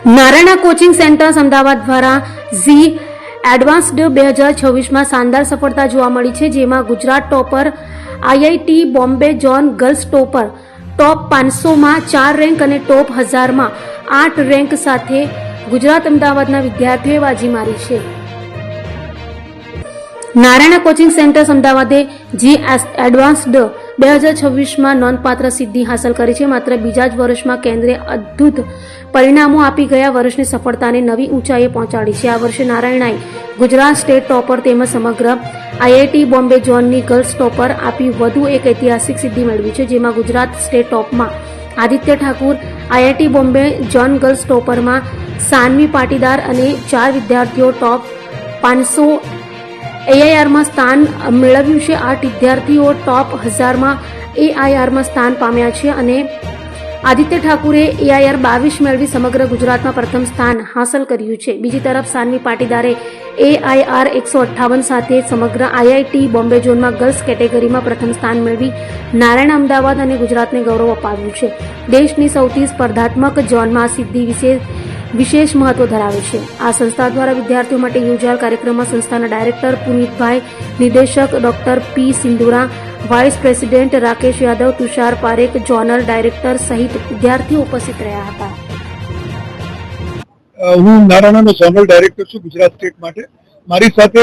Narayan coaching centres Ahmedabad દ્વારા Zee advanced 2026માં શાનદાર સફળતા જોવા મળી છે, જેમાં Gujarat topper IIT Bombay zone girls topper top 500માં 4 રેન્ક અને ટોપ 1000માં 8 રેન્ક સાથે ગુજરાત અમદાવાદના વિદ્યાર્થીઓએ બાજી મારી છે. નારાયણ કોચિંગ સેન્ટર્સ અમદાવાદે જી એડવાન્સ્ડ 2026માં નોંધપાત્ર સિદ્ધિ હાંસલ કરી છે. માત્ર બીજા જ વર્ષમાં કેન્દ્રે અદ્ભુત પરિણામો આપી ગયા વર્ષની સફળતાને નવી ઊંચાઈએ પહોંચાડી છે. આ વર્ષે નારાયણાએ ગુજરાત સ્ટેટ ટોપર તેમજ સમગ્ર આઈઆઈટી બોમ્બે ઝોનની ગર્લ્સ ટોપર આપી વધુ એક ઐતિહાસિક સિદ્ધિ મેળવી છે, જેમાં ગુજરાત સ્ટેટ ટોપમાં Aditya Thakur, IIT Bombay zone girls ટોપરમાં સાનવી પાટીદાર અને 4 વિદ્યાર્થીઓ ટોપ 500 એઆઈઆરમાં સ્થાન મેળવ્યું છે. 8 વિદ્યાર્થીઓ ટોપ 1000માં એઆઈઆરમાં સ્થાન પામ્યા છે અને આદિત્ય ઠાકુરે એઆઈઆર 22 મેળવી સમગ્ર ગુજરાતમાં પ્રથમ સ્થાન હાંસલ કર્યું છે. બીજી તરફ સાનવી પાટીદારે એઆઈઆર 158 સાથે સમગ્ર આઈઆઈટી બોમ્બે ઝોનમાં ગર્લ્સ કેટેગરીમાં પ્રથમ સ્થાન મેળવી નારાયણ, અમદાવાદ અને ગુજરાતને ગૌરવ અપાવ્યું છે. દેશની સૌથી સ્પર્ધાત્મક ઝોનમાં આ સિદ્ધિ વિશેષ મહત્વ ધરાવે છે. આ સંસ્થા દ્વારા વિદ્યાર્થીઓ માટે યોજાયેલ કાર્યક્રમમાં સંસ્થાના ડાયરેક્ટર પુનિતભાઈ, નિદેશક doctor P Sindhura, vice president Rakesh Yadav, Tushar Parekh, zonal director સહિત વિદ્યાર્થીઓ ઉપસ્થિત રહ્યા હતા. હું નારાયણનો ઝોનલ ડાયરેક્ટર છું ગુજરાત સ્ટેટ માટે. મારી સાથે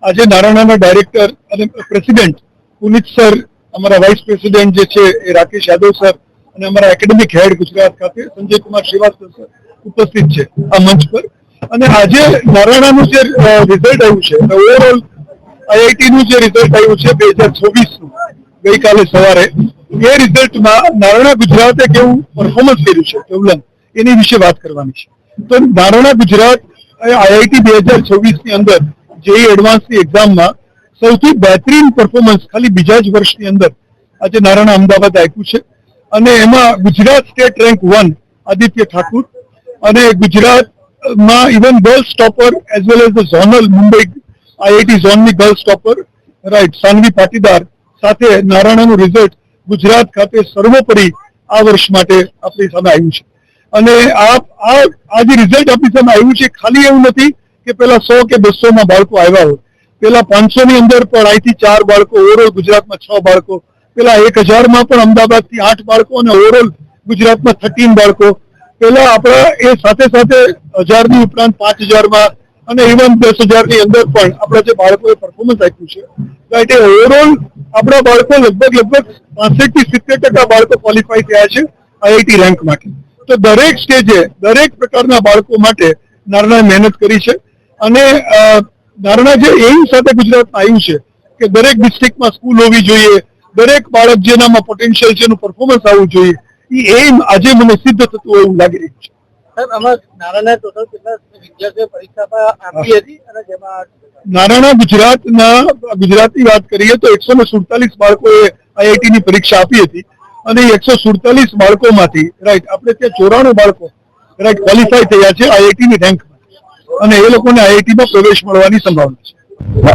આજે નારાયણના ડાયરેક્ટર અને પ્રેસિડેન્ટ પુનિત સર, અમારા વાઇસ પ્રેસિડેન્ટ જે છે એ રાકેશ યાદવ સર અને અમારા એકેડેમિક હેડ ગુજરાત ખાતે સંજય કુમાર શ્રીવાસ્તવ સર ઉપસ્થિત છે આ મંચ પર. અને આજે નારાયણનું જે રિઝલ્ટ આવ્યું છે, ઓવરઓલ આઈઆઈટી નું જે રિઝલ્ટ આવ્યું છે 2024નું ગઈકાલે સવારે, એ રિઝલ્ટમાં નારાયણ ગુજરાતે કેવું પરફોર્મન્સ કર્યું છે કેવલન, એની વિશે વાત કરવાની છે. તો નારાયણ ગુજરાત આઈઆઈટી 2024ની અંદર જેઈ એડવાન્સની એક્ઝામમાં સૌથી બહેતરીન પરફોર્મન્સ ખાલી બીજા જ વર્ષની અંદર આજે નારાયણ અમદાવાદ આપ્યું છે. અને એમાં ગુજરાત સ્ટેટ રેન્ક 1 આદિત્ય ઠાકુર અને ગુજરાતમાં even girls topper as well as the zonal Mumbai IIT ઝોનની girls topper right Sanvi Patidar સાથે નારાયણનું રિઝલ્ટ ગુજરાત ખાતે સર્વોપરી આ વર્ષ માટે આપણી સામે આવ્યું છે. અને આ જે રિઝલ્ટ આપણી સામે આવ્યું છે, ખાલી એવું નથી કે પેલા 100 કે 200માં બાળકો આવ્યા હોય, પેલા 500 ની અંદર પણ અહીંથી 4 બાળકો, ઓવરઓલ ગુજરાતમાં 6 બાળકો, પેલા 1000માં પણ અમદાવાદથી 8 બાળકો અને ઓવરઓલ ગુજરાતમાં 13 બાળકો, પેલા આપણા એ સાથે સાથે 1000ની ઉપરાંત 5000માં અને ઇવન 10,000ની અંદર પણ આપણા જે બાળકોએ પરફોર્મન્સ આપ્યું છે, રાઈટ, એ ઓવરઓલ આપણા બાળકો લગભગ 65 થી 70% બાળકો ક્વોલિફાય થયા છે આઈઆઈટી રેન્ક માટે. તો દરેક સ્ટેજે દરેક પ્રકારના બાળકો માટે નારાયણે મહેનત કરી છે. અને નારાયણ જે એમ સાથે ગુજરાતમાં આવ્યું છે કે દરેક ડિસ્ટ્રિક્ટમાં સ્કૂલ હોવી જોઈએ, દરેક બાળક જેનામાં પોટેન્શિયલ છે એનું પરફોર્મન્સ આવવું જોઈએ, એ એમ આજે મને સિદ્ધ થતું હોય એવું લાગી રહ્યું છે. નારાયણ ગુજરાતની વાત કરીએ તો 147 બાળકોએ આઈઆઈટી ની પરીક્ષા આપી હતી અને 147 બાળકોમાંથી રાઈટ આપણે ત્યાં 94 બાળકો રાઈટ ક્વોલિફાય થયા છે આઈઆઈટી ની રેન્કમાં અને એ લોકોને આઈઆઈટીમાં પ્રવેશ મળવાની સંભાવના છે.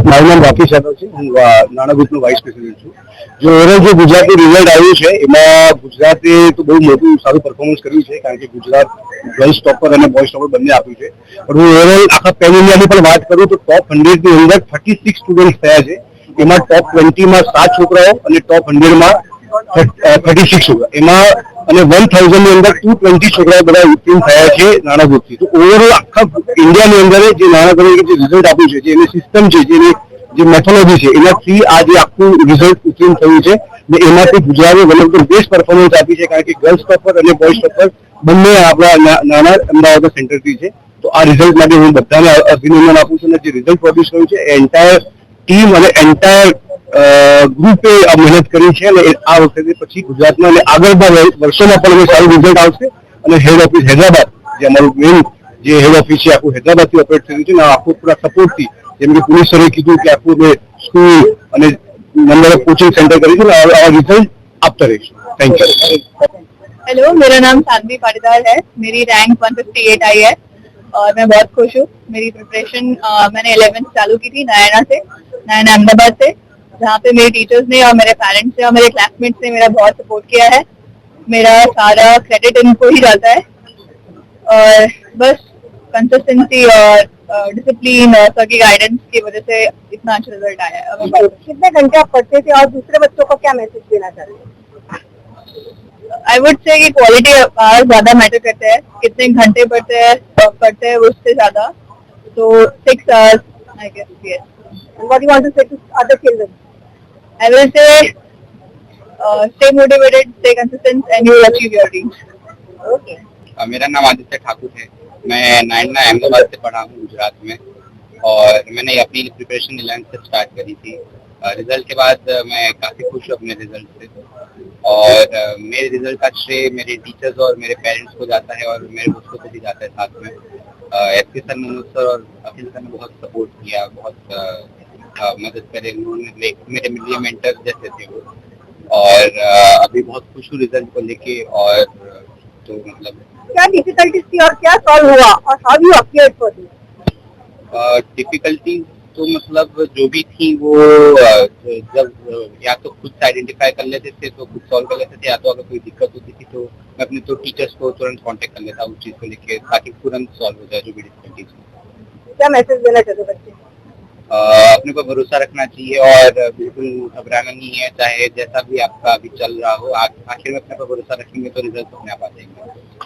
મારું નામ રાકેશ યાદવ છે. હું નાણા ગ્રુપનો વાઇસ પ્રેસિડેન્ટ છું. જો ઓવરઓલ જે ગુજરાતનું રિઝલ્ટ આવ્યું છે એમાં ગુજરાતે તો બહુ મોટું સારું પરફોર્મન્સ કર્યું છે, કારણ કે ગુજરાત ગર્લ્સ ટોપર અને બોયઝ ટોપર બંને આપ્યું છે. પણ હું ઓવરઓલ આખા પેન ઇન્ડિયાની પણ વાત કરું તો ટોપ 100ની અંદર 36 સ્ટુડન્ટ થયા છે. એમાં ટોપ 20માં 7 છોકરાઓ અને ટોપ 100માં 36 છોકરા, એમાં અને 1000 ની અંદર 220 છોકરાઓ બધા ઉત્તીર્ણ થયા છે નાણા ગ્રુપથી. તો ઓવરઓલ આખા ઇન્ડિયાની અંદર જે નાણા ગ્રુપે જે રિઝલ્ટ આપ્યું છે, જે એની સિસ્ટમ છે, જે મેથોલોજી છે, એનાથી આ જે આખું રિઝલ્ટ ઉત્તીર્ણ થયું છે ને એમાંથી ગુજરાતે one of the best performance આપી છે, કારણ કે ગર્લ્સ ટોપર અને બોયઝ ટોપર બંને આપણા નાના અમદાવાદ સેન્ટરથી છે. તો આ રિઝલ્ટ માટે હું બધાને અભિનંદન આપું છું. અને જે રિઝલ્ટ પ્રોડ્યુસ કર્યું છે એ એન્ટાયર ટીમ અને એન્ટાયર ગ્રુપે મહેનત કરી છે. અને આ વખતે પછી ગુજરાતમાં અને આગળના વર્ષોમાં પણ સારું રિઝલ્ટ આવશે. અને હેડ ઓફિસ હૈદરાબાદ, જે અમારું મેઇન જે હેડ ઓફિસ છે, આખું હૈદરાબાદથી ઓપરેટ થયું છે. અને આખું પૂરા સપોર્ટથી, જેમ કે પુનિત સરે કીધું કે આખું મેં સ્કૂલ અને નંબર ઓફ कोचिंग सेंटर करी थी और रिजल्ट आपका रही. Thank you. हेलो, मेरा नाम सानवी पाटीदार है. मेरी रैंक 158 आई है और मैं बहुत खुश हूँ. मेरी प्रिपरेशन मैंने 11th चालू की थी नारायण अहमदाबाद से, जहाँ पे मेरे टीचर्स ने और मेरे पेरेंट्स ने और मेरे क्लासमेट्स ने मेरा बहुत सपोर्ट किया है. मेरा सारा क्रेडिट इनको ही जाता है. और बस कंसिस्टेंसी और डिसिप्लिन और सर की गाइडेंस की वजह से इतना अच्छा रिजल्ट आया है। अब कितने घंटे आप पढ़ते थे और दूसरे बच्चों को क्या मैसेज देना चाहते हैं? आई वुड से कि क्वालिटी आवर्स ज्यादा मैटर करते हैं, कितने घंटे पढ़ते हैं उससे ज्यादा, तो 6 hours I guess. Yes, And what do you want to say to other children? I will say stay motivated, stay consistent and you will achieve your dreams. Okay. मेरा नाम आदित्य ठाकुर है। मैं नायना अहमदाबाद से पढ़ा हूँ गुजरात में, और मैंने अपनी प्रिपरेशन 11th से स्टार्ट करी थी। रिजल्ट के बाद मैं काफी खुश हूँ अपने रिजल्ट से, और मेरे रिजल्ट का श्रेय मेरे टीचर्स और मेरे पेरेंट्स को जाता है, और मेरे दोस्तों को भी जाता है साथ में। एसके सर, मनोज सर और अखिल सर ने बहुत सपोर्ट किया, बहुत मदद करे। उन्होंने मेरे लिए मेंटर जैसे थे वो, और अभी बहुत खुश हूँ रिजल्ट को लेके। और तो मतलब क्या डिफिकल्टीज थी और क्या सॉल्व हुआ और how you appeared for this? Difficulty तो मतलब जो भी थी वो जब या तो खुद से आइडेंटिफाई कर लेते थे तो खुद सॉल्व कर लेते थे, या तो अगर कोई दिक्कत होती थी तो मैं अपने तो टीचर्स को तुरंत कांटेक्ट कर लेता उस चीज को लेके, ताकि तुरंत सॉल्व हो जाए जो भी डिफिकल्टीज हो। क्या मैसेज देना चाहते हो बच्चे? अपने पर भरोसा रखना चाहिए और बिल्कुल घबराना नहीं है, चाहे जैसा भी आपका अभी चल रहा हो। आखिर में अपने पर भरोसा रखेंगे तो रिजल्ट अपने आप आ जाएंगे।